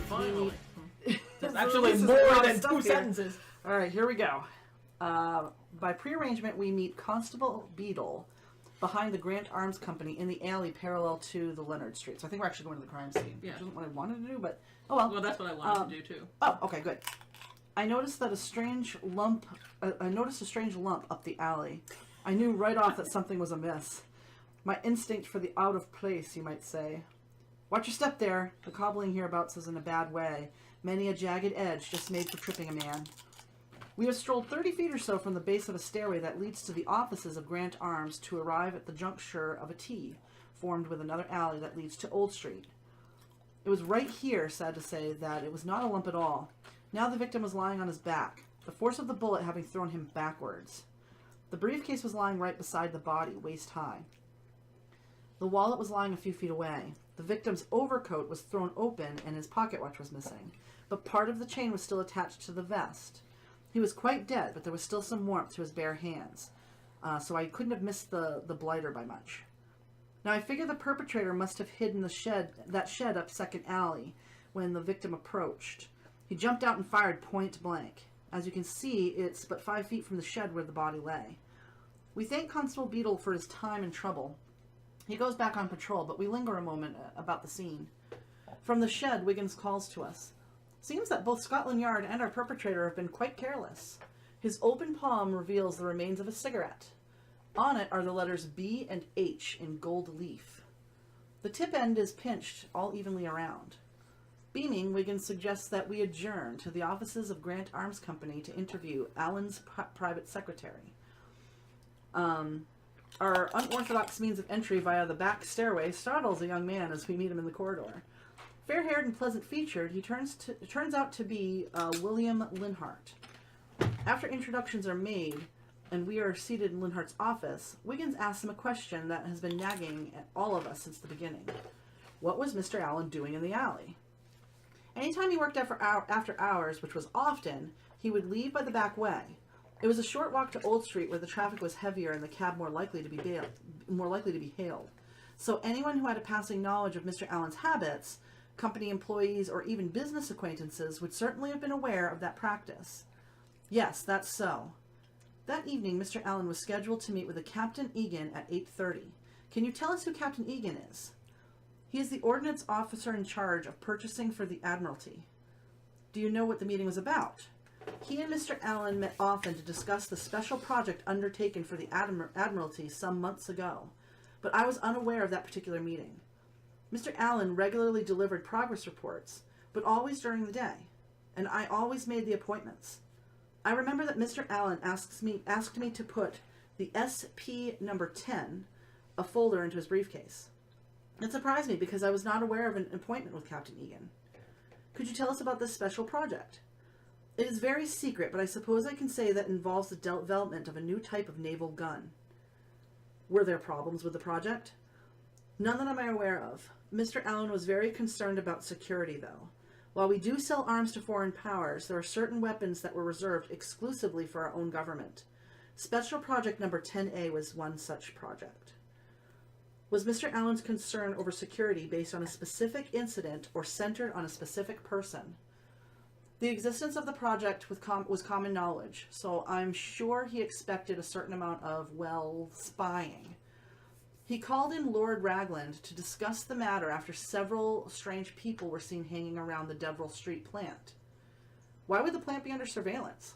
Finally. There's actually more than two sentences. All right, here we go. By prearrangement, we meet Constable Beadle behind the Grant Arms Company in the alley parallel to the Leonard Street. So I think we're actually going to the crime scene. Yeah. Which isn't what I wanted to do, but oh well. Well, that's what I wanted to do too. Oh, okay, good. I noticed that a strange lump. I noticed a strange lump up the alley. I knew right off that something was amiss. My instinct for the out of place, you might say. Watch your step there. The cobbling hereabouts is in a bad way. Many a jagged edge just made for tripping a man. We have strolled 30 feet or so from the base of a stairway that leads to the offices of Grant Arms to arrive at the juncture of a T, formed with another alley that leads to Old Street. It was right here, sad to say, that it was not a lump at all. Now the victim was lying on his back, the force of the bullet having thrown him backwards. The briefcase was lying right beside the body, waist high. The wallet was lying a few feet away. The victim's overcoat was thrown open and his pocket watch was missing, but part of the chain was still attached to the vest. He was quite dead, but there was still some warmth to his bare hands, so I couldn't have missed the blighter by much. Now I figure the perpetrator must have hidden that shed up Second Alley when the victim approached. He jumped out and fired point blank. As you can see, it's but 5 feet from the shed where the body lay. We thank Constable Beadle for his time and trouble. He goes back on patrol, but we linger a moment about the scene. From the shed, Wiggins calls to us. Seems that both Scotland Yard and our perpetrator have been quite careless. His open palm reveals the remains of a cigarette. On it are the letters B and H in gold leaf. The tip end is pinched all evenly around. Beaming, Wiggins suggests that we adjourn to the offices of Grant Arms Company to interview Allen's private secretary. Our unorthodox means of entry via the back stairway startles a young man as we meet him in the corridor. Fair-haired and pleasant-featured, he turns out to be William Linhart. After introductions are made, and we are seated in Linhart's office, Wiggins asks him a question that has been nagging at all of us since the beginning. What was Mr. Allen doing in the alley? Anytime he worked after hours, which was often, he would leave by the back way. It was a short walk to Old Street where the traffic was heavier and the cab more likely to be hailed. So anyone who had a passing knowledge of Mr. Allen's habits, company employees, or even business acquaintances would certainly have been aware of that practice. Yes, that's so. That evening, Mr. Allen was scheduled to meet with a Captain Egan at 8:30. Can you tell us who Captain Egan is? He is the ordnance officer in charge of purchasing for the Admiralty. Do you know what the meeting was about? He and Mr. Allen met often to discuss the special project undertaken for the Admiralty some months ago, but I was unaware of that particular meeting. Mr. Allen regularly delivered progress reports, but always during the day, and I always made the appointments. I remember that Mr. Allen asked me to put the SP number 10, a folder, into his briefcase. It surprised me because I was not aware of an appointment with Captain Egan. Could you tell us about this special project? It is very secret, but I suppose I can say that it involves the development of a new type of naval gun. Were there problems with the project? None that I'm aware of. Mr. Allen was very concerned about security, though. While we do sell arms to foreign powers, there are certain weapons that were reserved exclusively for our own government. Special Project Number 10A was one such project. Was Mr. Allen's concern over security based on a specific incident or centered on a specific person? The existence of the project was common knowledge, so I'm sure he expected a certain amount of, well, spying. He called in Lord Ragland to discuss the matter after several strange people were seen hanging around the Deverell Street plant. Why would the plant be under surveillance?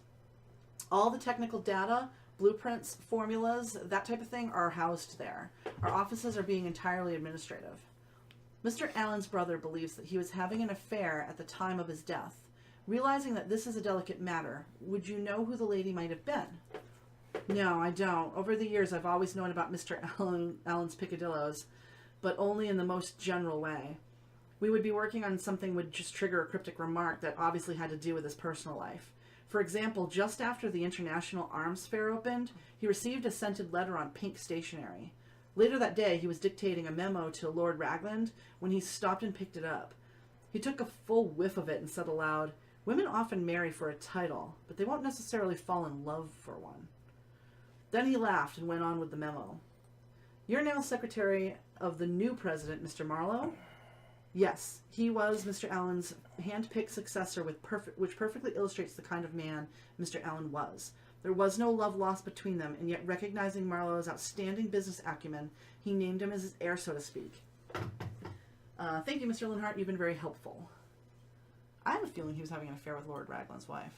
All the technical data, blueprints, formulas, that type of thing are housed there. Our offices are being entirely administrative. Mr. Allen's brother believes that he was having an affair at the time of his death. Realizing that this is a delicate matter, would you know who the lady might have been? No, I don't. Over the years, I've always known about Mr. Allen's peccadillos, but only in the most general way. We would be working on something would just trigger a cryptic remark that obviously had to do with his personal life. For example, just after the International Arms Fair opened, he received a scented letter on pink stationery. Later that day, he was dictating a memo to Lord Ragland when he stopped and picked it up. He took a full whiff of it and said aloud, "Women often marry for a title, but they won't necessarily fall in love for one." Then he laughed and went on with the memo. "You're now secretary of the new president, Mr. Marlowe?" Yes, he was Mr. Allen's hand-picked successor, which perfectly illustrates the kind of man Mr. Allen was. There was no love lost between them, and yet recognizing Marlowe's outstanding business acumen, he named him as his heir, so to speak. Thank you, Mr. Linhart. You've been very helpful. I have a feeling he was having an affair with Lord Raglan's wife.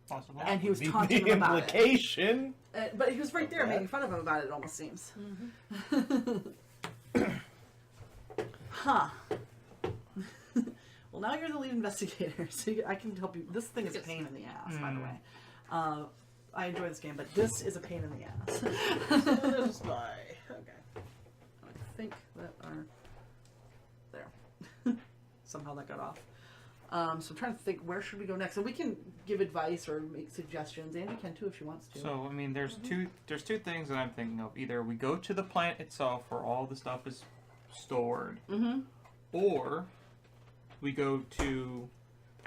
Possible. And he was taunting him about implication. it. But he was right there making fun of him about it, it almost seems. Mm-hmm. Huh. Well, now you're the lead investigator, so I can help you. This thing is a pain in the ass, by the way. I enjoy this game, but this is a pain in the ass. Okay. I think that our... There. Somehow that got off. So I'm trying to think, where should we go next? And we can give advice or make suggestions. Andy can too if she wants to. So I mean, there's two things that I'm thinking of. Either we go to the plant itself where all the stuff is stored, or we go to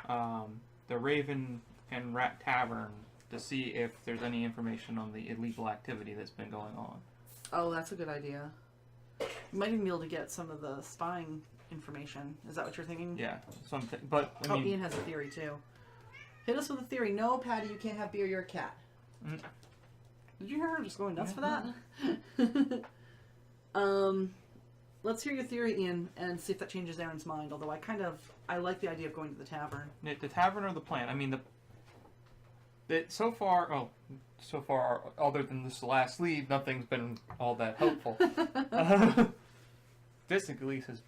the Raven and Rat Tavern to see if there's any information on the illegal activity that's been going on. Oh, that's a good idea. You might even be able to get some of the spying information. Is that what you're thinking? Yeah, something. But I mean, Ian has a theory too. Hit us with a theory. No, Patty, you can't have beer. You're a cat. Did you hear her just going nuts for that? Let's hear your theory, Ian, and see if that changes Aaron's mind. Although I like the idea of going to the tavern. the tavern or the plant. I mean, so far, other than this last lead, nothing's been all that helpful. This at least has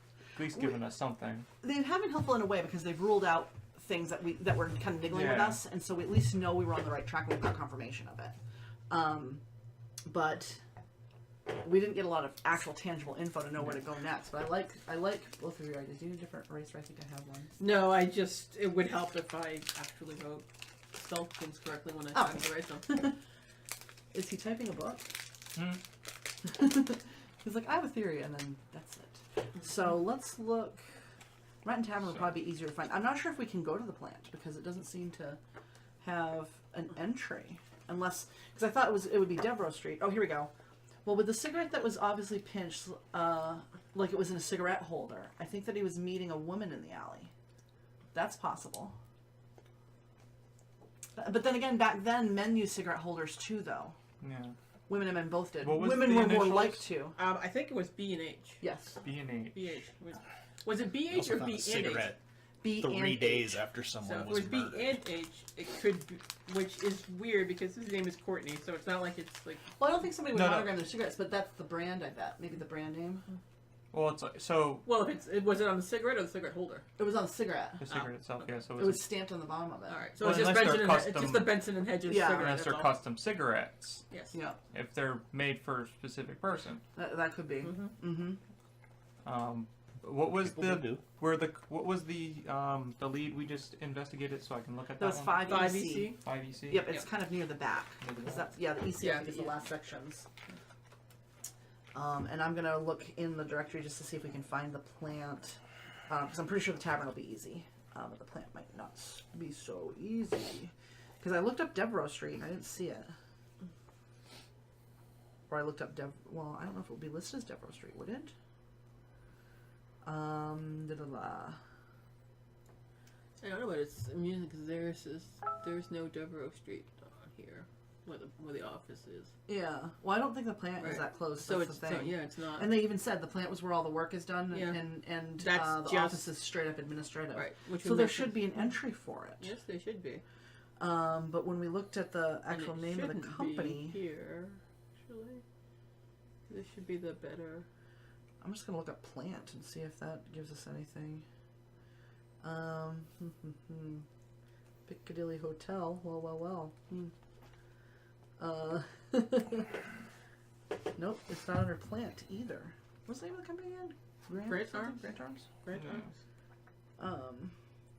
given us something. They have been helpful in a way because they've ruled out things that were kind of niggling with us, and so we at least know we were on the right track and we've got confirmation of it. But we didn't get a lot of actual tangible info to know where to go next. But I like both of your ideas. Do you need a different eraser? I think I have one. No, it would help if I actually wrote spell things correctly when I tried to write them. Is he typing a book? He's like, I have a theory, and then that's it. So let's look. Rat and Tavern would probably be easier to find. I'm not sure if we can go to the plant because it doesn't seem to have an entry. Unless, because I thought it would be Devereaux Street. Oh, here we go. Well, with the cigarette that was obviously pinched, like it was in a cigarette holder, I think that he was meeting a woman in the alley. That's possible. But then again, back then, men used cigarette holders too, though. Yeah. Women and men both did. What was Women the were more initials? like to. I think it was B and H. Yes. B and H. BH. Was it BH Also or found B a and H? cigarette B 3 and days H. after So someone if it was was B murdered. and H, it could be, which is weird because his name is Courtney, so it's not like it's like... Well, I don't think somebody would No. monogram their cigarettes, but that's the brand, I bet. Maybe the brand name. Well, it's like, so Well, was it on the cigarette or the cigarette holder? It was on the cigarette. the cigarette itself. Yeah. So It was stamped on the bottom of it. All right, so Well, it's just unless they're Benson it's custom- just the Benson and Hedges Yeah. cigarette. unless they're that's all. custom cigarettes, Yes. Yeah, if they're made for a specific person. that could be. What was People do. what was the lead we just investigated so I can look at That was that one? 5 5 EC. EC. 5 EC. Yep, it's kind of near the back. Near the Is back. that, the EC I think is the Yeah. last sections. And I'm going to look in the directory just to see if we can find the plant. Because I'm pretty sure the tavern will be easy. But the plant might not be so easy. Because I looked up Devereaux Street and I didn't see it. Or I looked up well, I don't know if it would be listed as Devereaux Street, would it? Da-da-da. I don't know, but it's amusing because there's no Devereaux Street on here where the office is. Yeah. Well, I don't think the plant is Right. that close. So That's it's the thing. it's not. And they even said the plant was where all the work is done, Yeah. and That's the just- office is straight up administrative. Right. Which So would there make should sense. be an entry for it. Yes, there should be. But when we looked at the And actual it name of the shouldn't company, be here, actually. This should be the better. I'm just gonna look up plant and see if that gives us anything. Piccadilly Hotel. Well. Nope, it's not under plant either. What's the name of the company again? Grant something? Arms? Grant Arms. Grant Yeah. Arms.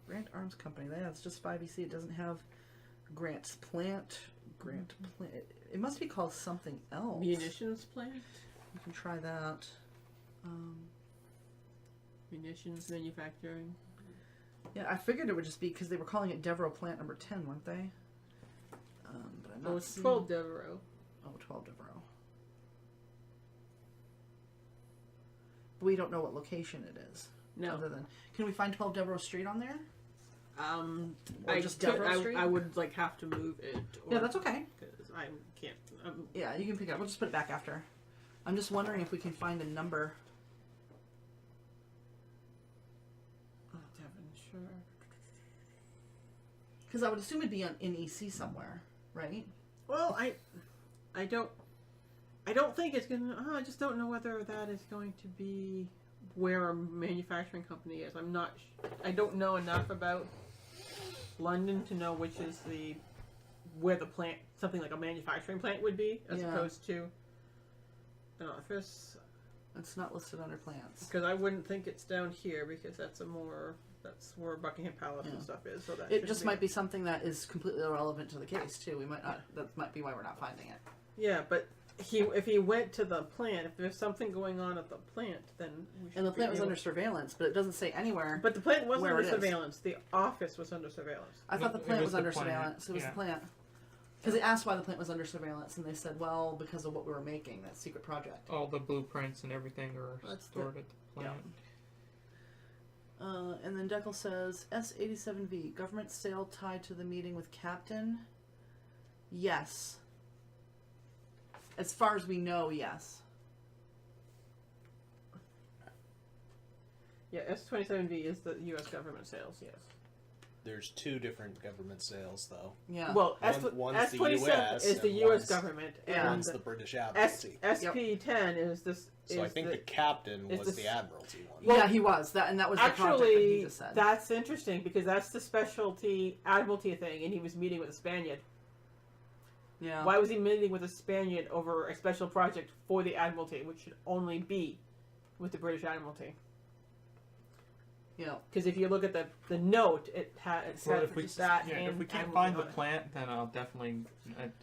Grant Arms Company. Yeah, it's just 5EC. It doesn't have Grant's plant. It must be called something else. Munitions plant? You can try that. Munitions manufacturing. Yeah, I figured it would just be because they were calling it Devereaux Plant number 10, weren't they? But I'm not Oh, it's seeing... 12 Devereaux. Oh, 12 Devereaux. But we don't know what location it is. No. Other than, can we find 12 Devereaux Street on there? Or I just could- Devereaux Street? I would like have to move it. Yeah, that's okay. Because I can't. Yeah, you can pick it up. We'll just put it back after. I'm just wondering if we can find a number. Devonshire. Because I would assume it'd be in EC somewhere, right? Well, I don't think it's gonna. I just don't know whether that is going to be where a manufacturing company is. I'm not. I don't know enough about London to know which is where the plant, something like a manufacturing plant would be, as opposed to an office. It's not listed under plants. Because I wouldn't think it's down here because that's where Buckingham Palace and stuff is. So that It just might be something that is completely irrelevant to the case too. We might not. That might be why we're not finding it. Yeah, but if he went to the plant, if there's something going on at the plant, then we should And the be plant was able- under surveillance, but it doesn't say anywhere. But the plant wasn't where under it is. surveillance. The office was under surveillance. I thought the It plant was was the under plant, surveillance. It was yeah. the plant. Because they asked why the plant was under surveillance, and they said, well, because of what we were making, that secret project. All the blueprints and everything are That's stored at the plant. And then Deckel says, S87V, government sale tied to the meeting with Captain? Yes. As far as we know, yes. Yeah, S27V is the U.S. government sales. Yes. There's two different government sales, though. Yeah. Well, One's the S27 US is the and U.S. one's- government, Yeah. and One's the British Admiralty. SP10 is this. So I think the captain is was this- the Admiralty one. yeah, he was. And that was the project that he Actually, just said. that's interesting because that's the specialty Admiralty thing, and he was meeting with a Spaniard. Yeah. Why was he meeting with a Spaniard over a special project for the Admiralty, which should only be with the British Admiralty? Yeah. Because if you look at the note, it said Well, if we that. yeah, and if we can't Admiralty find the on it. plant, then I'll definitely.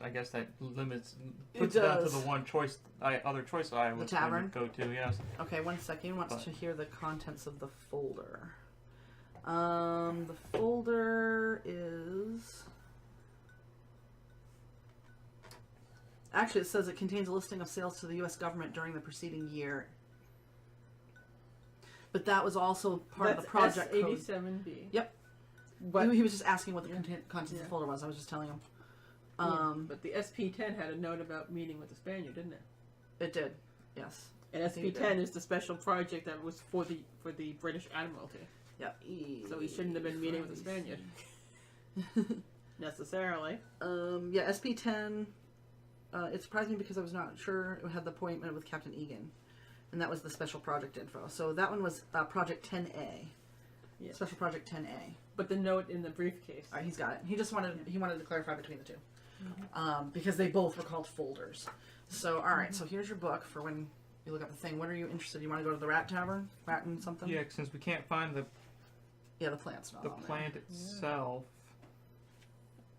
I guess that limits It puts it down to does. the one choice. Other choice I was going tavern? to go to. Yes. Okay, 1 second. He wants But- to hear the contents of the folder. The folder is... Actually, it says it contains a listing of sales to the U.S. government during the preceding year. But that was also part of the project code. S87B. Yep. But, He was just asking what the contents of Yeah. the folder was. I was just telling him. but the SP10 had a note about meeting with the Spaniard, didn't it? It did. Yes. And I think it SP10 did. is the special project that was for the British Admiralty. Yeah. So he shouldn't have been meeting with the Spaniard necessarily. Yeah, SP10. It surprised me because I was not sure it had the appointment with Captain Egan, and that was the special project info. So that one was Project 10A. Yeah. Special Project 10A. But the note in the briefcase. All right, he's got it. He just wanted to clarify between the two, because they both were called folders. So all right, so here's your book for when you look up the thing. What are you interested? You want to go to the Rat Tavern, Rat and something? Yeah, since we can't find the Yeah, the plant's not on there. plant itself.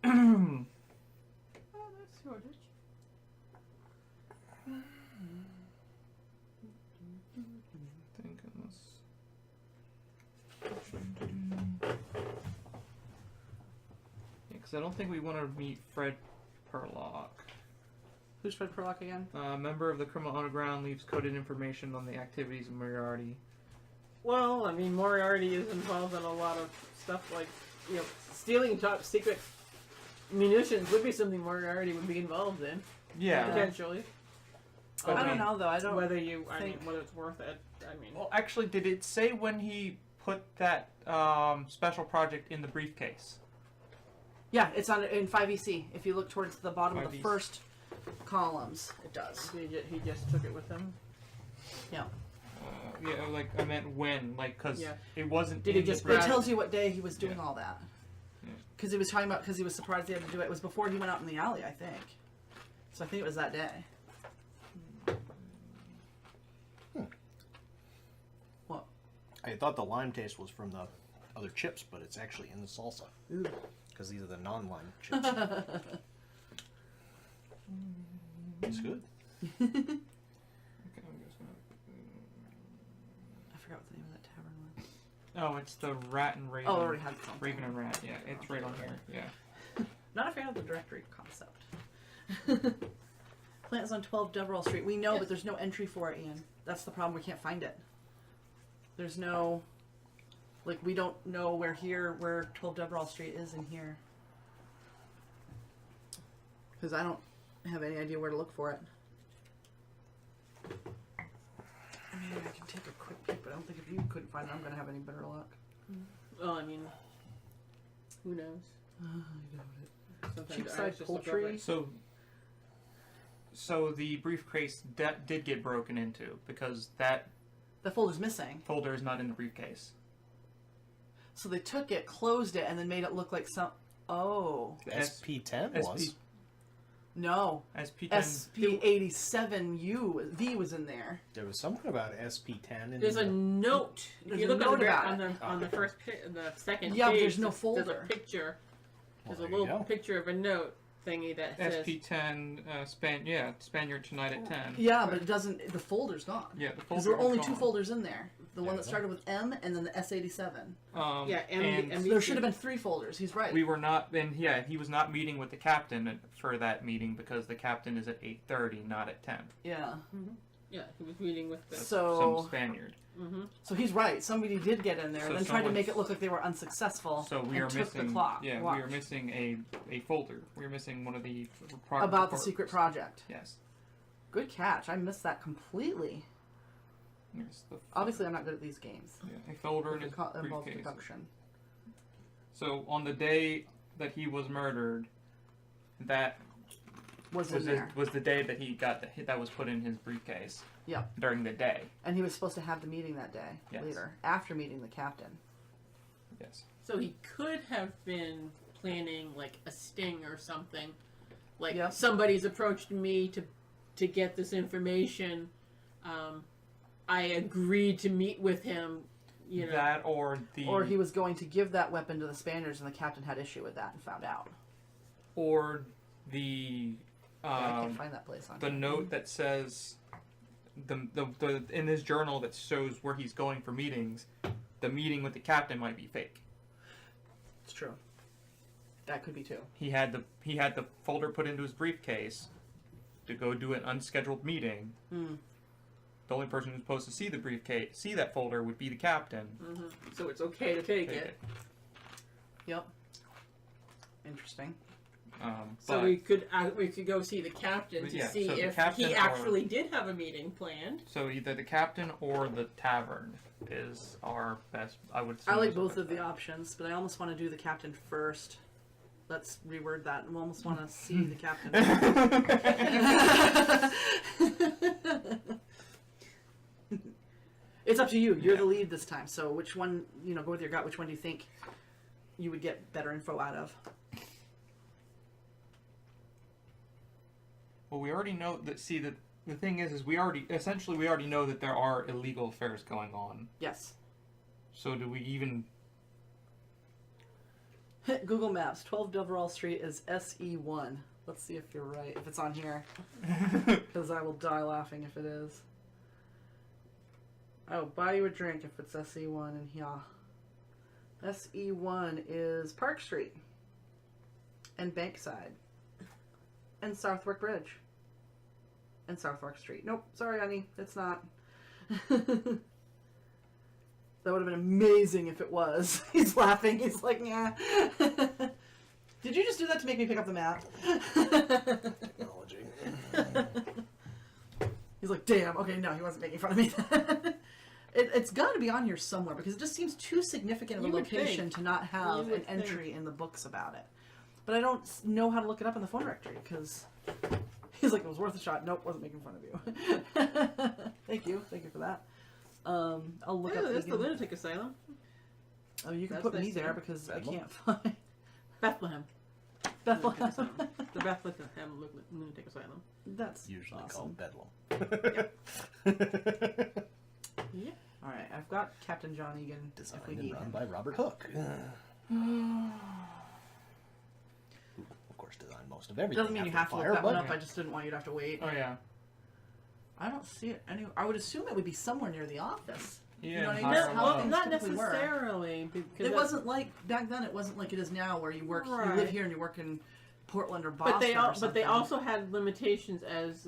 Oh, that's Shoreditch. think unless. Yeah, because I don't think we want to meet Fred Perlock. Who's Fred Perlock again? Member of the criminal underground leaves coded information on the activities of Moriarty. Well, I mean, Moriarty is involved in a lot of stuff like, stealing top secret munitions would be something Moriarty would be involved in. Yeah. Potentially. But I don't know though. I don't. Whether it's worth it. Well, actually, did it say when he put that special project in the briefcase? Yeah, it's on in 5EC. If you look towards the bottom of the 5EC. first columns, it does. He just took it with him. Yeah. Yeah, like I meant when, like because Yeah. it wasn't. Did he in just the It grab briefcase. tells you what day he was doing Yeah. all that. Yeah. Because he was talking about, because he was surprised he had to do it. It was before he went out in the alley, I think. So I think it was that day. What? I thought the lime taste was from the other chips, but it's actually in the salsa. Ooh. Because these are the non-lime chips. It's good. Okay, I'm just gonna- I forgot what the name of that tavern was. Oh, it's the Rat and Raven. Oh, I already had something. Raven and Rat. Yeah, it's right on here. Yeah. Not a fan of the directory concept. Plant is on 12 Deverell Street. We know, but there's no entry for it, Ian. That's the problem. We can't find it. There's no... Like, we don't know where 12 Deverall Street is in here. Because I don't have any idea where to look for it. I mean, I can take a quick peek, but I don't think if you couldn't find it, I'm going to have any better luck. Well, I mean, who knows? I doubt it. Sometimes Cheapside I just look up Poultry. So the briefcase did get broken into because that The folder's missing. folder is not in the briefcase. So they took it, closed it, and then made it look like some... Oh. The SP10 was. No. SP10. SP87V was in there. There was something about SP10. There's a note. There's If you a look note on about on the first, the second Yeah, but page, there's no there's folder. a picture. Well, There's there a you little go. picture of a note thingy that says. SP10 Spaniard tonight at 10. Yeah, but it doesn't... The folder's gone. Yeah, the folder. Because there were only is two gone. folders in there. The one There that you started with M and then the S87. Yeah, and So there should have been three folders. He's right. we were not. And yeah, he was not meeting with the captain for that meeting because the captain is at 8:30, not at 10. Yeah. Yeah, he was meeting with the. So... Some Spaniard. So he's right. Somebody did get in there So and then tried to someone- make it look like they were unsuccessful. So we and are took missing. the clock. Yeah, watch. we are missing a folder. We are missing one of the About the secret project. Yes. Good catch. I missed that completely. Here's the Obviously, I'm not good at these games. yeah, a folder in It his involves briefcase. deduction. So on the day that he was murdered, that Was in there. was the day that he got that was put in his briefcase. Yeah. During the day. And he was supposed to have the meeting that day Yes. later, after meeting the captain. Yes. So he could have been planning like a sting or something. Like Yep. somebody's approached me to get this information. I agreed to meet with him. You know. That or the Or he was going to give that weapon to the Spaniards and the captain had issue with that and found out. or the I can't find that place on the here. note that says the in his journal that shows where he's going for meetings, the meeting with the captain might be fake. It's true. That could be too. He had the folder put into his briefcase to go do an unscheduled meeting. Hmm. The only person who's supposed to see the briefcase, see that folder, would be the captain. So it's okay to take it. Yep. Interesting. So But- we could go see the captain to Yeah, see so the if captain he or- actually did have a meeting planned. So either the captain or the tavern is our best. I would. I assume like is our both of best the bet. options, but I almost want to do the captain first. Let's reword that. I almost want to see the captain. It's up to you. You're the lead this time. So which one, go with your gut. Which one do you think you would get better info out of? Well, we already know that. See, the thing is we already know that there are illegal affairs going on. Yes. So do we even? Google Maps. 12 Deverall Street is SE1. Let's see if you're right. If it's on here, because I will die laughing if it is. Oh, buy you a drink if it's SE1 in here. SE1 is Park Street and Bankside and Southwark Bridge and Southwark Street. Nope, sorry, honey, it's not. That would have been amazing if it was. He's laughing. He's like, yeah. Did you just do that to make me pick up the map? Technology. He's like, damn. Okay, no, he wasn't making fun of me. It's got to be on here somewhere because it just seems too significant of a You would location think. to not have You an would entry in the books about it. But I don't know how to look it up in the phone directory because he's like, it was worth a shot. Nope, wasn't making fun of you. Thank you for that. I'll look up. That's the Egan. lunatic asylum. Oh, you can That's put me nice there too. because I Bedlam? can't find Bethlehem. Bethlehem. The Bethlehem Lunatic Asylum. That's Usually awesome. called Bedlam. Yeah. All right, I've got Captain John Egan. Designed if we and need run him. by Robert Hooke. Who, of course, designed most of everything. Doesn't mean you after have to the look that one but up. I just didn't want you to have to wait. Oh yeah. I don't see it anywhere. I would assume it would be somewhere near the office. Yeah. You know what I mean? higher That's how level. Well, things not typically were. necessarily. Because It that's- wasn't like back then. It wasn't like it is now, where you work, you live Right. here, and you work in Portland or Boston. But they or but they something. also had limitations as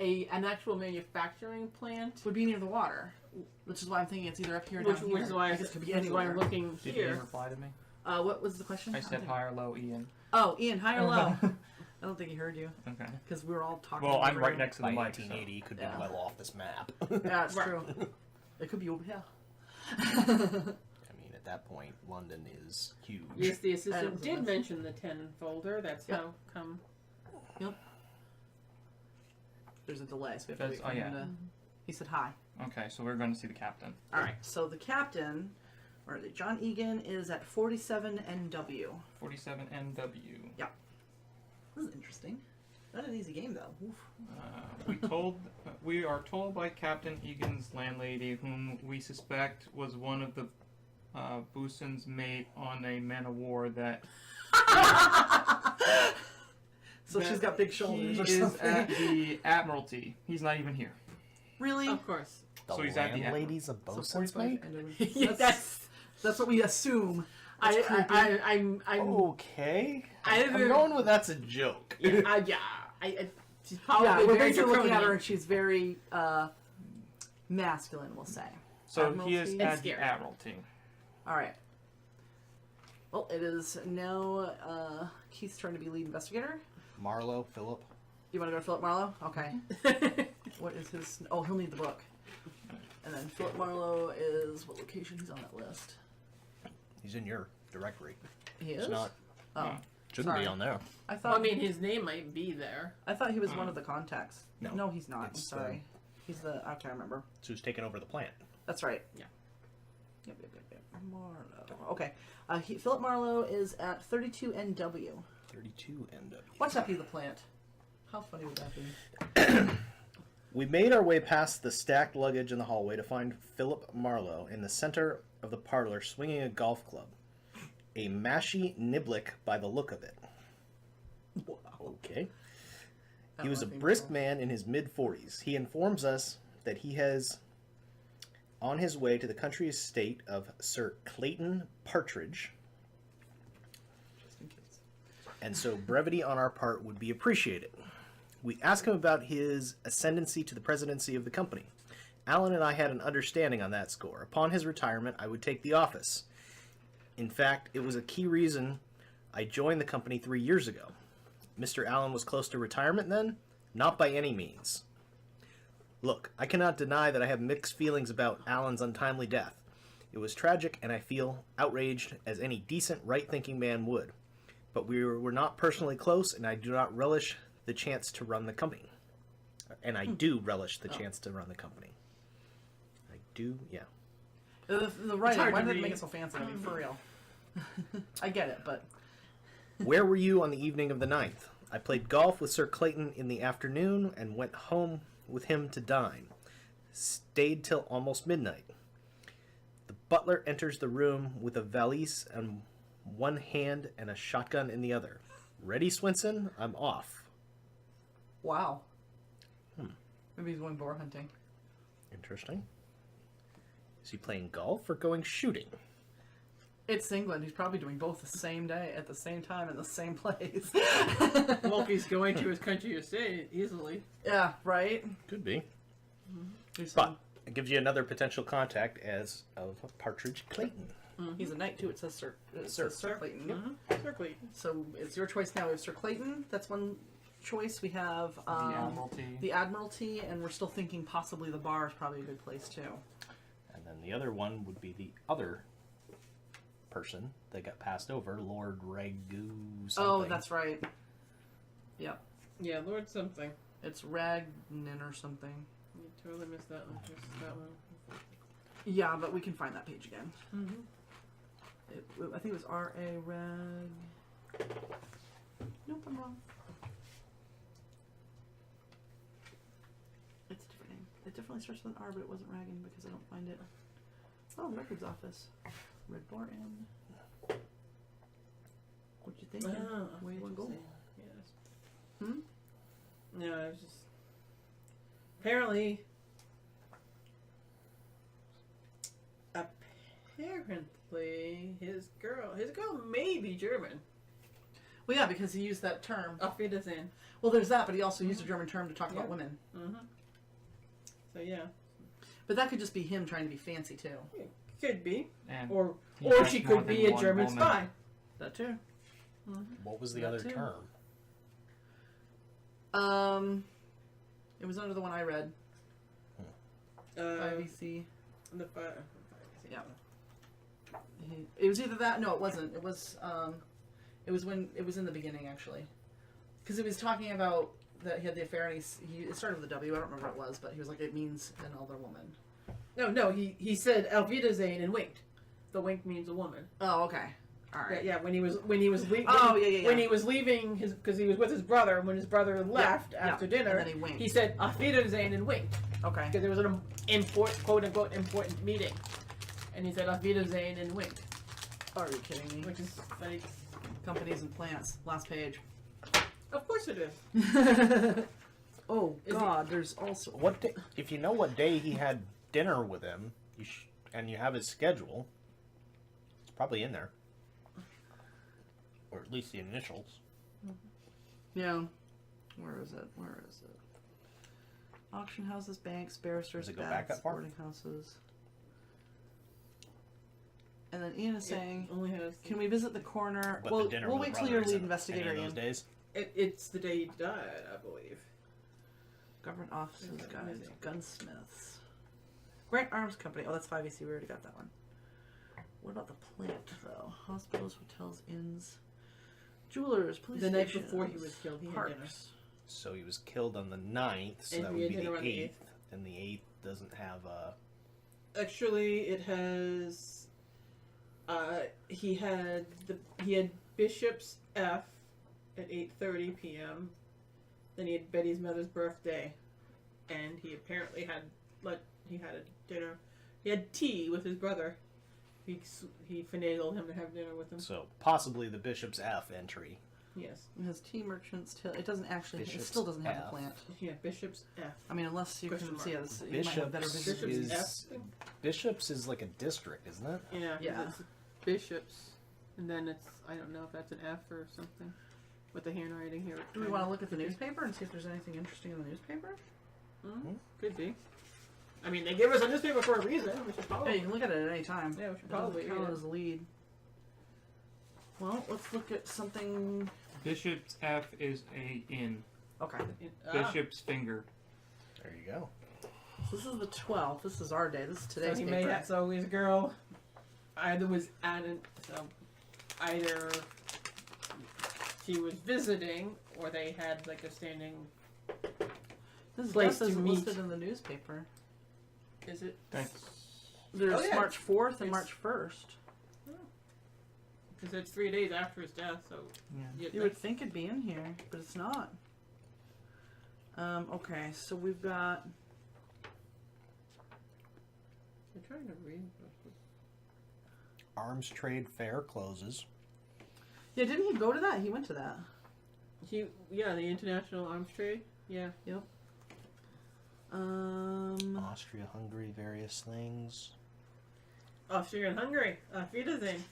an actual manufacturing plant. Would be near the water, which is why I'm thinking it's either up here or down here. Which is why I guess it could be which is why I'm anywhere. looking Did Ian here. reply to me? What was the question? I said high or low, Ian. Oh, Ian, high or low? I don't think he heard you Okay. because we were all talking. Well, I'm over right him. next to the By mic. 1880, could be Yeah. well off this map. Yeah, it's Right. true. It could be over here. I mean, at that point, London is huge. Yes, the I assistant don't did know. mention the 10 folder. That's Yep. how come. There's a delay, so we have to Does- wait for oh, him yeah. to. He said hi. Okay, so we're going to see the captain. All right. So the captain, or the John Egan, is at 47 NW. 47 NW. This is interesting. Not an easy game though. Oof. We are told by Captain Egan's landlady, whom we suspect was one of the bosun's mate on a man of war, that So that she's got big shoulders he or is something. at the Admiralty. He's not even here. Really? Of course. The So he's at the landlady's a So bosun's 45 mate? NW. That's what we assume. That's creepy. I'm Okay. I'm I- going with that's a joke. she's probably Yeah, we're very basically looking at her draconian. and she's very masculine, we'll say. So he is Admiralty. at the Scary. Admiralty. All right. Well, it is now Keith's turn to be lead investigator. Marlowe, Philip. You want to go to Philip Marlowe? Okay. What is his... Oh, he'll need the book. And then Philip Marlowe is... What location? He's on that list. He's in your directory. He is? It's not. Oh. Shouldn't Sorry. be on there. I Well, thought... I mean, his name might be there. I thought he was one of the contacts. No. he's not. I'm It's, sorry. He's the... Okay, I remember. So who's taking over the plant? That's right. Yeah. Yep. Marlowe. Okay. Philip Marlowe is at 32 NW. 32 NW. What's that be the plant? How funny would that be? We made our way past the stacked luggage in the hallway to find Philip Marlowe in the center of the parlor swinging a golf club. A mashy niblick by the look of it. Wow. Okay. I He was a don't think brisk so. man in his mid-40s. He informs us that he has on his way to the country estate of Sir Clayton Partridge, Just in case. and so brevity on our part would be appreciated. We ask him about his ascendancy to the presidency of the company. Alan and I had an understanding on that score. Upon his retirement, I would take the office. In fact, it was a key reason I joined the company 3 years ago. Mr. Allen was close to retirement then? Not by any means. Look, I cannot deny that I have mixed feelings about Allen's untimely death. It was tragic, and I feel outraged as any decent, right-thinking man would. But we were not personally close, and I do not relish the chance to run the company. And I do relish the chance to run the company. I do, yeah. The writing, hard why to did they make read. it so fancy? I mean, for real. I get it, but... Where were you on the evening of the 9th? I played golf with Sir Clayton in the afternoon and went home with him to dine. Stayed till almost midnight. The butler enters the room with a valise in one hand and a shotgun in the other. Ready, Swinson? I'm off. Wow. Maybe he's going boar hunting. Interesting. Is he playing golf or going shooting? It's England. He's probably doing both the same day, at the same time, in the same place. Well, if he's going to his country estate easily. Yeah, right? Could be. He's, But it gives you another potential contact as of Partridge Clayton. he's a knight, too. It says Sir, Sir Clayton. Yep. Sir Clayton. So it's your choice now. We have Sir Clayton. That's one choice. We have The Admiralty. the Admiralty, and we're still thinking possibly the bar is probably a good place, too. And then the other one would be the other person that got passed over, Lord Ragu something. Oh, that's right. Yep. Yeah, Lord something. It's Ragnan or something. You totally missed that one. Missed that one. Yeah, but we can find that page again. Mm-hmm. I think it was R.A. Rag... Nope, I'm wrong. It's a different name. It definitely starts with an R, but it wasn't Ragan because I don't find it. Oh, the records office. Red Bar Inn. What you thinking? Where you want to go? Yes. Hmm? No, I was just. Apparently. Apparently, his girl may be German. Well, yeah, because he used that term. Auf Wiedersehen. Well, there's that, but he also used a German term to talk about women. Mm-hmm. So yeah, But that could just be him trying to be fancy too. could be, And or he or has she more could be than a one German woman. spy. That too. What was the That other too. term? It was under the one I read. 5EC. The Yeah. It was either that. No, it wasn't. It was when it was in the beginning actually, because it was talking about that he had the affair and it started with a W. I don't remember what it was, but he was like, it means an older woman. No. He said Auf Wiedersehen and winked. The wink means a woman. Oh, okay. All right. Yeah. When he was leaving. Oh, yeah. When he was leaving because he was with his brother. When his brother left after dinner, And then he winked. he said Auf Wiedersehen and winked Okay. because there was an quote unquote important meeting, and he said Auf Wiedersehen and winked, Are you kidding me? which is like, Companies and plants. Last page. of course it is. Oh Is he- God, there's also What day, if you know what day he had dinner with him, and you have his schedule, it's probably in there, or at least the initials. yeah. Where is it? Auction houses, banks, barristers, Does it go back baths, that far? boarding houses. And then Ian is saying, It only has. "Can we visit the coroner?" But Well, the dinner we'll with wait the till you're brothers lead and investigator, any of Ian. those days. It's the day he died, I believe. Government offices, Okay, guys, amazing. gunsmiths. Grant Arms Company. Oh, that's 5EC. We already got that one. What about the plant, though? Hospitals, hotels, inns, jewelers, police The night stations, before he was killed, he had dinner. parks. So he was killed on the 9th, so And that he would had be dinner the on the 8th, and the 8th doesn't have a... Actually, it has. He had Bishop's F at 8:30 p.m. Then he had Betty's mother's birthday, and he apparently had a dinner. He had tea with his brother. He finagled him to have dinner with him. So possibly the Bishop's F entry. Yes. It has tea merchants. It doesn't actually. It Bishop's still doesn't have F. the plant. Yeah, Bishop's F. I mean, unless you Question can mark. see this, you might have better Bishop's vision. Bishop's is- F. Bishop's is like a district, isn't it? Yeah. 'cause Yeah. It's Bishop's, and then it's I don't know if that's an F or something, with the handwriting here. Do we want to look at the newspaper and see if there's anything interesting in the newspaper? Could be. I mean, they give us a newspaper for a reason. We should Yeah, probably. you can look at it at any time. Yeah, we should It doesn't probably count read it. as a lead. Well, let's look at something. Bishop's F is a inn. Okay. Bishop's finger. There you go. So this is the 12th. This is our day. This is So today's he paper. may have, so his girl either was either she was visiting or they had like a standing. This place death is to meet. listed in the newspaper. Is it? That's There's Oh, yeah. March 4th and It's- March 1st. Because it's 3 days after his death, so yeah. You would think it'd be in here, but it's not. Okay, so we've got. I'm trying to read. Arms Trade Fair closes. Yeah, didn't he go to that? He went to that. The International Arms Trade. Yeah. Austria, Hungary, various things. Austria and Hungary. Wiedersehen.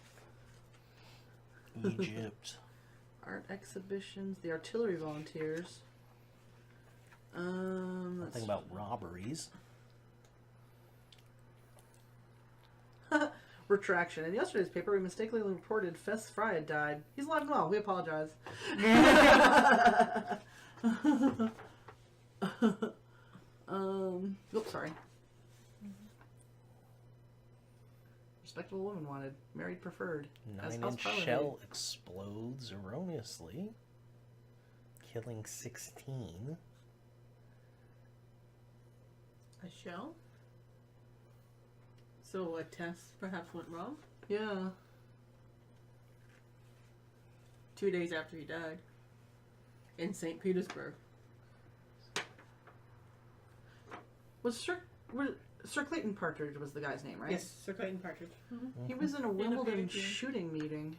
Egypt. Art exhibitions, the artillery volunteers. Nothing about robberies. Retraction. In yesterday's paper, we mistakenly reported Fess Fry had died. He's alive and well. We apologize. Oops, sorry. Respectable woman wanted. Married preferred. As house 9-inch parlor shell explodes erroneously, killing 16. A shell. So a test perhaps went wrong. maid. Yeah. 2 days after he died. In St. Petersburg. Was Sir Clayton Partridge was the guy's name, right? Yes, Sir Clayton Partridge. He was in a Wimbledon painting. shooting meeting.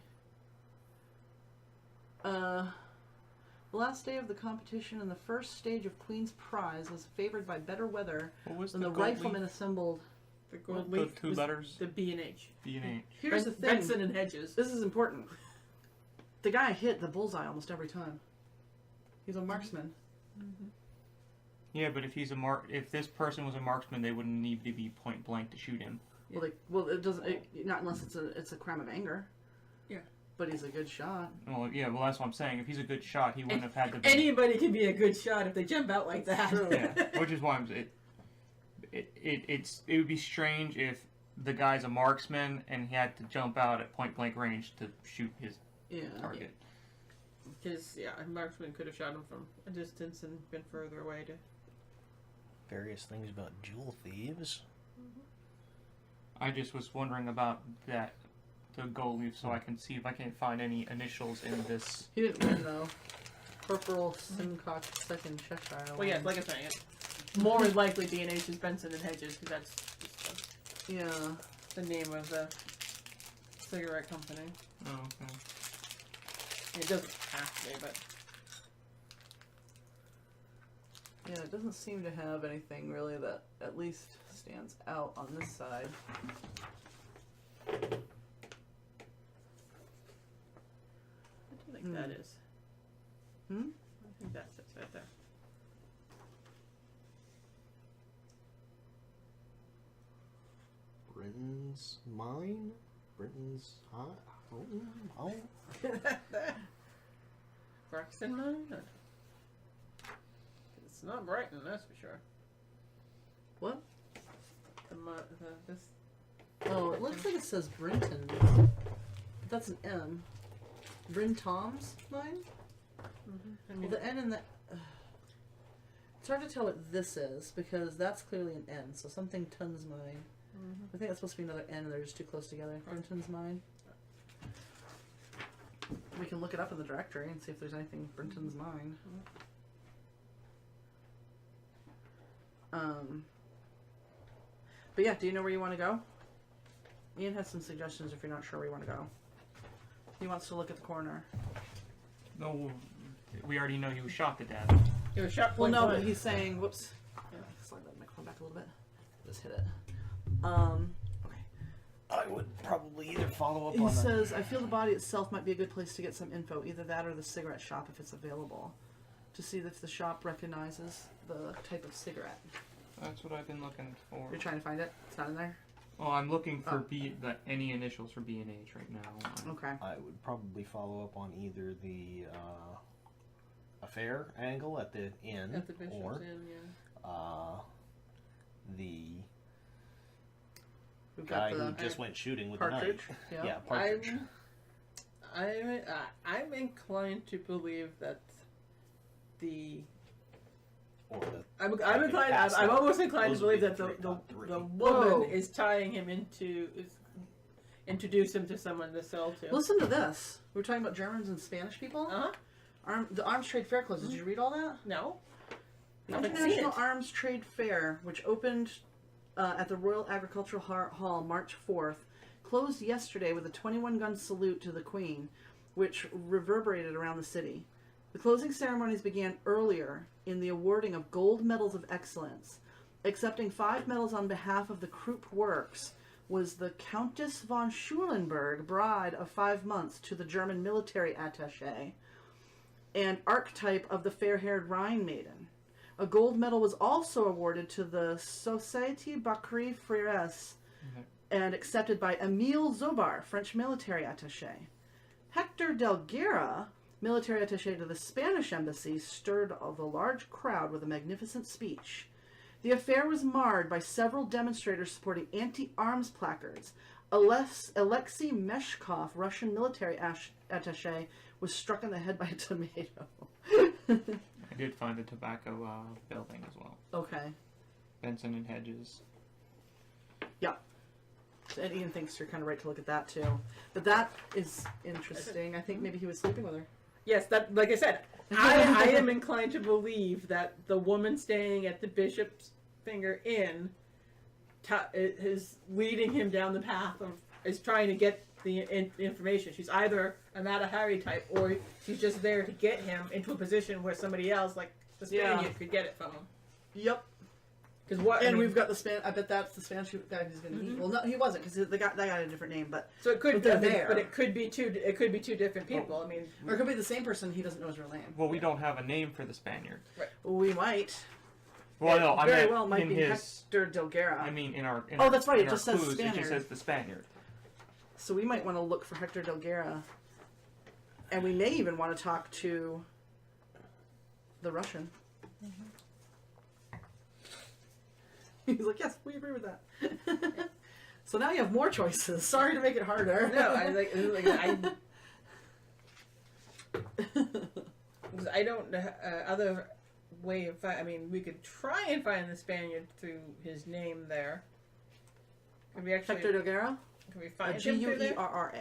The last day of the competition and the first stage of Queen's Prize was favored by better weather What was when the gold riflemen leaf? assembled. The gold The leaf two was letters. the B and H. B and H. Here's the thing. Benson and Hedges. This is important. The guy hit the bullseye almost every time. He's a marksman. Mm-hmm. Yeah, but if if this person was a marksman, they wouldn't need to be point blank to shoot him. Well, it doesn't. Not unless it's a crime of anger. Yeah. But he's a good shot. Well, yeah. Well, that's what I'm saying. If he's a good shot, he wouldn't have had to. Be... Anybody can be a good shot if they jump out like that. True. Yeah, which is why it would be strange if the guy's a marksman and he had to jump out at point blank range to shoot his target. Because a marksman could have shot him from a distance and been further away to. Various things about jewel thieves. I just was wondering about the goalie, so I can see if I can find any initials in this. He didn't win though. Corporal Simcock, second Cheshire. Well, yeah, like I say, more than likely D&H is Benson and Hedges, because that's just the name of the cigarette company. Oh, okay. It doesn't have to be, but Yeah, it doesn't seem to have anything really that at least stands out on this side. what do you think that is? Hmm? I think that's it right there. Britain's mine? Britain's hot? Oh. Braxton Mine? It's not Brighton, that's for sure. What? This. Oh, it looks like it says Brinton. But that's an M. Bryn Tom's mine? Mm-hmm. Well, the N and the... it's hard to tell what this is, because that's clearly an N, so something Tons mine. Mm-hmm. I think that's supposed to be another N, and they're just too close together. Brinton's mine. We can look it up in the directory and see if there's anything Brinton's mine. But yeah, do you know where you want to go? Ian has some suggestions if you're not sure where you want to go. He wants to look at the corner. No, we already know he was shot to death. He was shot Well, point no, blank. but he's saying, whoops. Slide that microphone back a little bit. Just hit it. Okay. I would probably either follow up He on that. says, I feel the body itself might be a good place to get some info, either that or the cigarette shop if it's available, to see if the shop recognizes the type of cigarette. That's what I've been looking for. You're trying to find it? It's not in there? Oh, I'm looking for any initials for B and H right now. Okay. I would probably follow up on either the affair angle at the inn, At the Bishop's or Inn, yeah. the We've guy got who the just went shooting with Partridge. a knife. Yeah. Partridge. I'm inclined to believe that the. Or the I'm Fucking inclined. passed I'm out. almost inclined Those to would believe be that the three. the Whoa. woman is tying him introduce him to someone to sell to. Listen to this. We were talking about Germans and Spanish people. Uh-huh. The Arms Trade Fair closed. Did you read all that? No. The I haven't seen International it. Arms Trade Fair, which opened at the Royal Agricultural Hall March 4th, closed yesterday with a 21-gun salute to the Queen, which reverberated around the city. The closing ceremonies began earlier in the awarding of gold medals of excellence. Accepting 5 medals on behalf of the Krupp Works was the Countess von Schulenburg, bride of 5 months to the German military attaché, and archetype of the fair-haired Rhine maiden. A gold medal was also awarded to the Société Bacri Frères and accepted by Émile Zobar, French military attaché. Hector Del Guerra, military attaché to the Spanish embassy, stirred the large crowd with a magnificent speech. The affair was marred by several demonstrators supporting anti-arms placards. Alexei Meshkov, Russian military attaché, was struck in the head by a tomato. I did find a tobacco building as well. Okay. Benson and Hedges. Yeah. And Ian thinks you're kind of right to look at that too. But that is interesting. I think maybe he was sleeping with her. Yes, that. Like I said, I am inclined to believe that the woman staying at the Bishop's Finger Inn is leading him down the path of is trying to get the information. She's either a Mata Hari type, or she's just there to get him into a position where somebody else, like the Spaniard, could get it from him. Yep. Because what? And we've got the I bet that's the Spanish guy who's going to meet. Well, no, he wasn't because that guy had a different name. But so it could, but they're there. but it could be two. It could be two different people. I mean, or it could be the same person. He doesn't know his real name. Well, we don't have a name for the Spaniard. right. Well, we might. Well, no, I very meant well might in be his. Hector Delgara. I mean, in our. Oh, that's right, In it our just says clues, It Spaniard. just says the Spaniard. So we might want to look for Hector Delgara. And we may even want to talk to the Russian. He's like, yes, we agree with that. So now you have more choices. Sorry to make it harder. No, because I don't know other way of I mean, we could try and find the Spaniard through his name there. Could we actually? Hector Delgara? Can we find him through there? Guerra.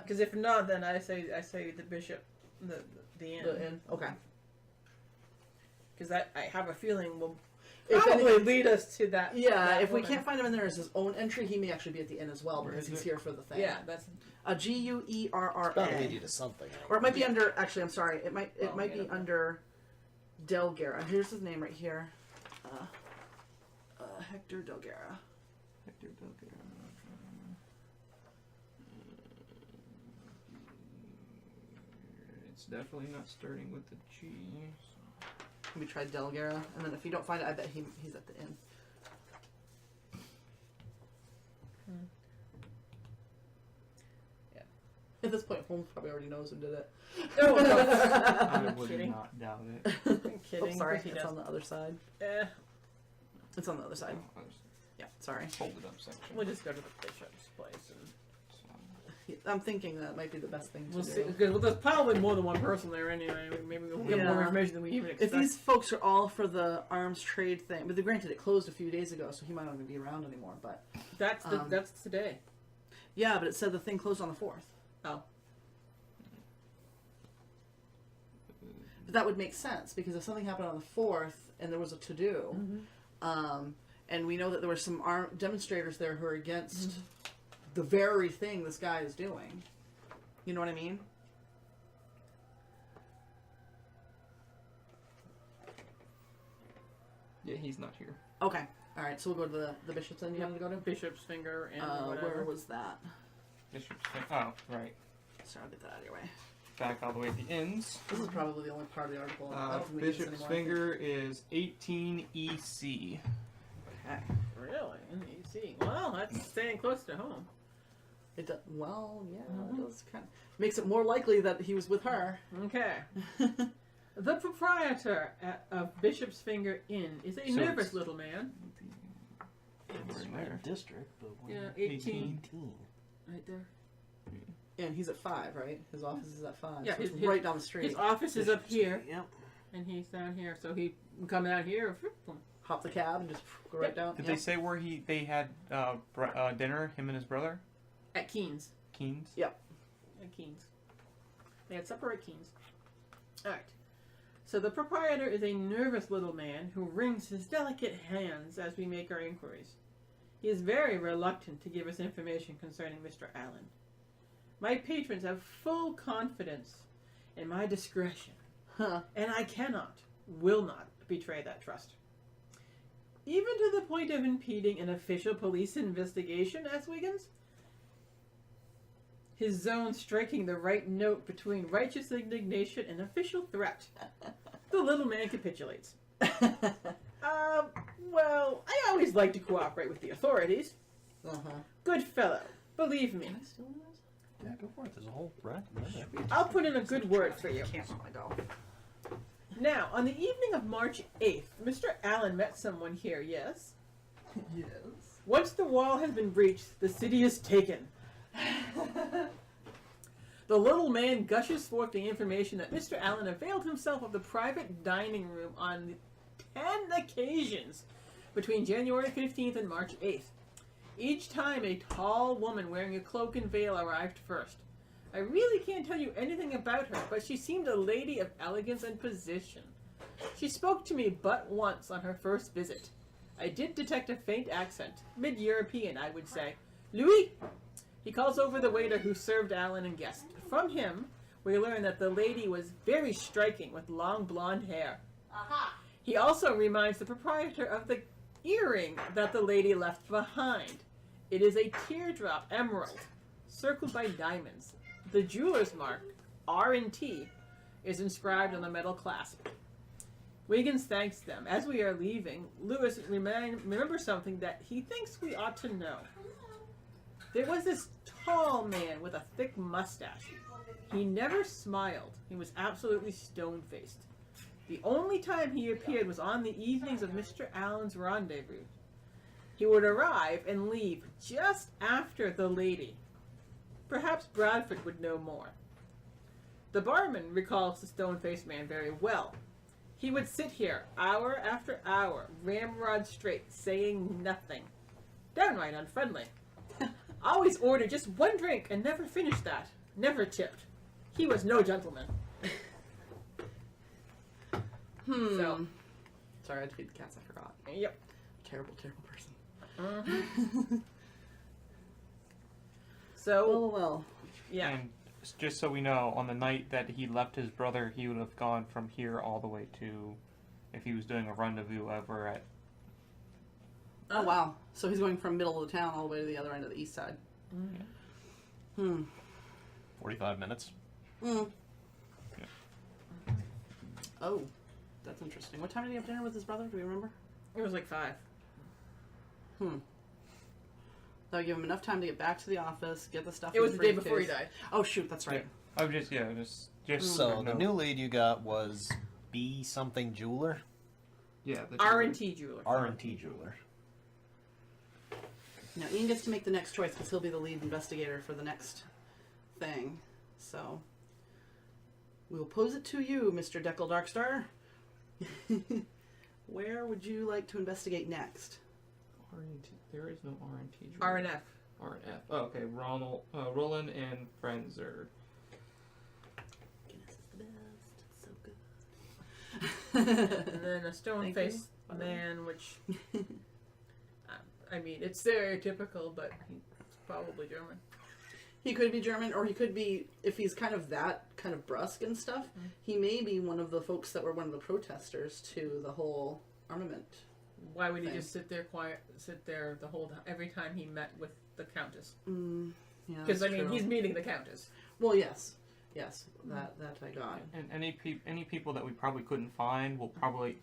Because if not, then I say the bishop, the inn. The inn. Okay. Because I have a feeling will If probably anything- lead us to that. Yeah, that if we woman. can't find him in there as his own entry, he may actually be at the inn as well Where because is he's it? here for the thing. Yeah, that's Guerra. That'll lead you to something. Or it might be under. Actually, I'm sorry. It might Well, be yeah. under Delgara. Here's his name right here. Hector Delgara. Hector Delgado. It's definitely not starting with the G. So. We tried Delgara, and then if you don't find it, I bet he's at the inn. Yeah. At this point, Holmes probably already knows who did it. No, no. I would kidding. not doubt it. I'm kidding. Oh, sorry, because he it's does. on the other side. Eh, It's on the other side. I'll just Yeah, sorry. hold it up section. we'll just go to the bishop's place and So, I'm thinking that might be the best thing to we'll do. see. Because there's probably more than one person there anyway. Maybe we'll get more Yeah. information than we even expect. If these folks are all for the arms trade thing, but granted, it closed a few days ago, so he might not even be around anymore. But that's today. yeah, but it said the thing closed on the 4th. Oh. But that would make sense because if something happened on the 4th and there was a to-do, and we know that there were some demonstrators there who are against the very thing this guy is doing. You know what I mean? yeah, he's not here. Okay. All right. So we'll go to the bishop's end. You wanted to go to? Bishop's finger and Where whatever. was that? Bishop's oh, right. Sorry, I'll get that out of your way. Back all the way at the ends. This is probably the only part of the article. I don't think we need this Bishop's anymore. finger is 18 EC. Okay. Really? You see. Well, that's staying close to home. It does, well, yeah, it does kind of makes it more likely that he was with her. Okay. The proprietor of Bishop's Finger Inn is a So nervous it's- little man. It's Right my there. district, but Yeah, 18. 18. Right there. And he's at 5, right? His office is at 5. Yeah, so it's his- right down the street. His office is up here, Yep. and he's down here, so he can come down here. Boom. Hop the cab and just go right down. Did Yep. they say where they had dinner, him and his brother? At Keen's. Keen's? Yep. At Keen's. They had supper at Keen's. Alright. So the proprietor is a nervous little man who wrings his delicate hands as we make our inquiries. He is very reluctant to give us information concerning Mr. Allen. My patrons have full confidence in my discretion, Huh. and I cannot, will not, betray that trust. Even to the point of impeding an official police investigation, asks Wiggins. His zone striking the right note between righteous indignation and official threat. The little man capitulates. Well, I always like to cooperate with the authorities. Good fellow, believe me. Yeah, go for it. There's a whole right. I'll put in a good word for you. Can't let go. Now, on the evening of March 8th, Mr. Allen met someone here, yes? Yes. Once the wall has been breached, the city is taken. The little man gushes forth the information that Mr. Allen availed himself of the private dining room on 10 occasions between January 15th and March 8th. Each time a tall woman wearing a cloak and veil arrived first. I really can't tell you anything about her, but she seemed a lady of elegance and position. She spoke to me but once on her first visit. I did detect a faint accent, mid-European, I would say. Louis? He calls over the waiter who served Allen and guests. From him, we learn that the lady was very striking with long blonde hair. He also reminds the proprietor of the earring that the lady left behind. It is a teardrop emerald, circled by diamonds. The jeweler's mark, R&T, is inscribed on the metal clasp. Wiggins thanks them. As we are leaving, Lewis remembers something that he thinks we ought to know. There was this tall man with a thick mustache. He never smiled. He was absolutely stone-faced. The only time he appeared was on the evenings of Mr. Allen's rendezvous. He would arrive and leave just after the lady. Perhaps Bradford would know more. The barman recalls the stone-faced man very well. He would sit here hour after hour, ramrod straight, saying nothing. Downright unfriendly. Always ordered just one drink and never finished that. Never tipped. He was no gentleman. So, sorry, I had to feed the cats. I forgot. Yep. Terrible, terrible person. So, well. yeah. And just so we know, on the night that he left his brother, he would have gone from here all the way to, if he was doing a rendezvous over at... Oh, wow. So he's going from middle of the town all the way to the other end of the east side. 45 minutes. Yeah. Oh, that's interesting. What time did he have dinner with his brother? Do we remember? It was like 5. That would give him enough time to get back to the office, get the stuff. It was the day before he died. Oh shoot, that's right. I would just So the new lead you got was B something jeweler? Yeah. The R&T jeweler. R&T jeweler. Now Ian gets to make the next choice because he'll be the lead investigator for the next thing. So we will pose it to you, Mr. Deckel Darkstar. Where would you like to investigate next? R&T. There is no R&T. R&F. R&F. Oh, okay. Roland and friends are... Guinness is the best. It's so good. And then a stone-faced man, which... I mean, it's stereotypical, but he's probably German. He could be German, or he could be, if he's kind of that kind of brusque and stuff, he may be one of the folks that were one of the protesters to the whole armament. Why would he thing. just sit there the whole time, every time he met with the Countess? Yeah, Because, I mean, true. he's meeting the Countess. Well, yes, that I got. And any people that we probably couldn't find will probably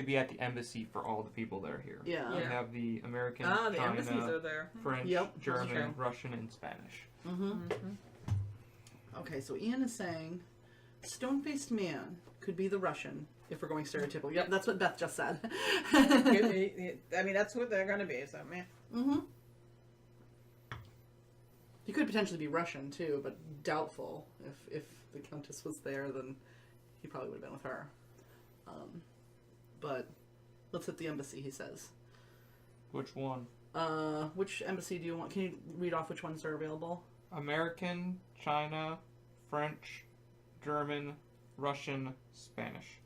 be at the embassy for all the people that are here. Yeah. We Yeah. have the American, The China, embassies are there. French, Yep. German, True. Russian, and Spanish. Okay, so Ian is saying, stone-faced man could be the Russian, if we're going stereotypical. Yep, that's what Beth just said. I mean, that's what they're going to be, so, man. He could potentially be Russian, too, but doubtful. If the Countess was there, then he probably would have been with her. But let's hit the embassy, he says. Which one? Which embassy do you want? Can you read off which ones are available? American, China, French, German, Russian, Spanish.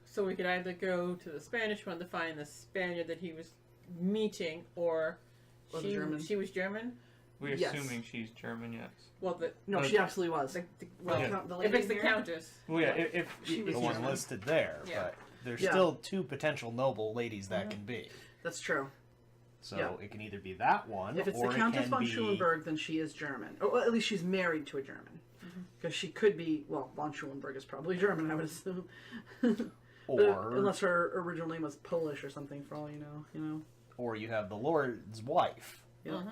So we could either go to the Spanish one to find the Spaniard that he was meeting, or Or the German. she was German? We're Yes. assuming she's German, yes. Well, No, she actually was. well, The if lady it's the here? Countess. Well, yeah, if She was The one German. listed there, Yeah. but there's Yeah. still 2 potential noble ladies that can be. That's true. So Yeah. it can either be that one, If it's or the Countess it can von be... Schulenburg, then she is German. Or well, at least she's married to a German. Because she could be, well, von Schulenburg is probably German, I would assume. Or, unless her original name was Polish or something, for all you know. or you have the Lord's wife, Yeah.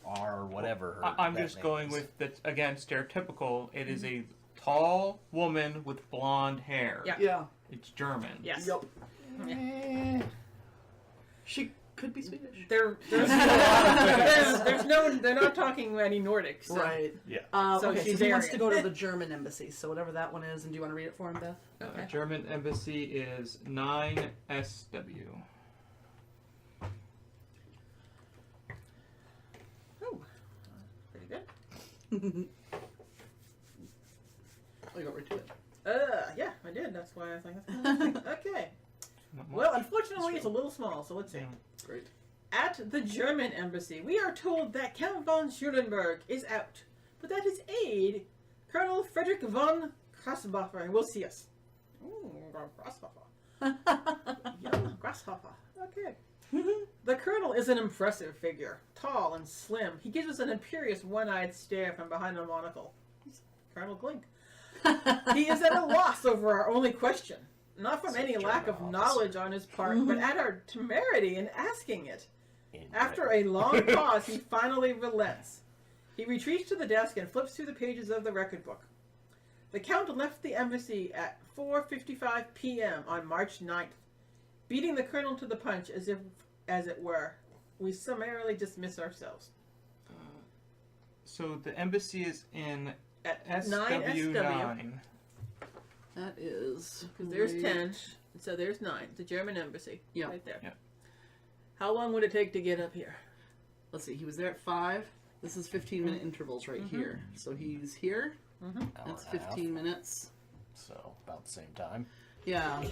or whatever her I'm that just name going is. with that's again stereotypical. It is a tall woman with blonde hair. Yeah. Yeah. It's German. Yes. Yep. Eh, She could be Swedish. There's no, they're not talking any Nordics. So. Right. yeah. So Okay, she's so he wants to Aryan. go to the German embassy. So whatever that one is, and do you want to read it for him, Beth? Okay. German embassy is 9SW. Oh, pretty good. Oh, you got right to it. Yeah, I did. That's why I was like, that's okay. Not much. Well, unfortunately, it's a little small, so let's see. Great. At the German embassy, we are told that Count von Schulenburg is out, but that his aide, Colonel Frederick von Krasbacher, will see us. Ooh, grasshopper. Young grasshopper. Okay. The Colonel is an impressive figure, tall and slim. He gives us an imperious one-eyed stare from behind a monocle. He's Colonel Glink. He is at a loss over our only question. Not from any lack of knowledge on his part, but at our temerity in asking it. After a long pause, he finally relents. He retreats to the desk and flips through the pages of the record book. The Count left the embassy at 4:55 p.m. on March 9th. Beating the Colonel to the punch as it were, we summarily dismiss ourselves. So the embassy is in At SW9. That is. Because there's 10, so there's 9. The German embassy. Yeah. Right there. Yeah. How long would it take to get up here? Let's see. He was there at 5. This is 15-minute intervals right here. So he's here. That's 15 minutes. So about the same time. Yeah.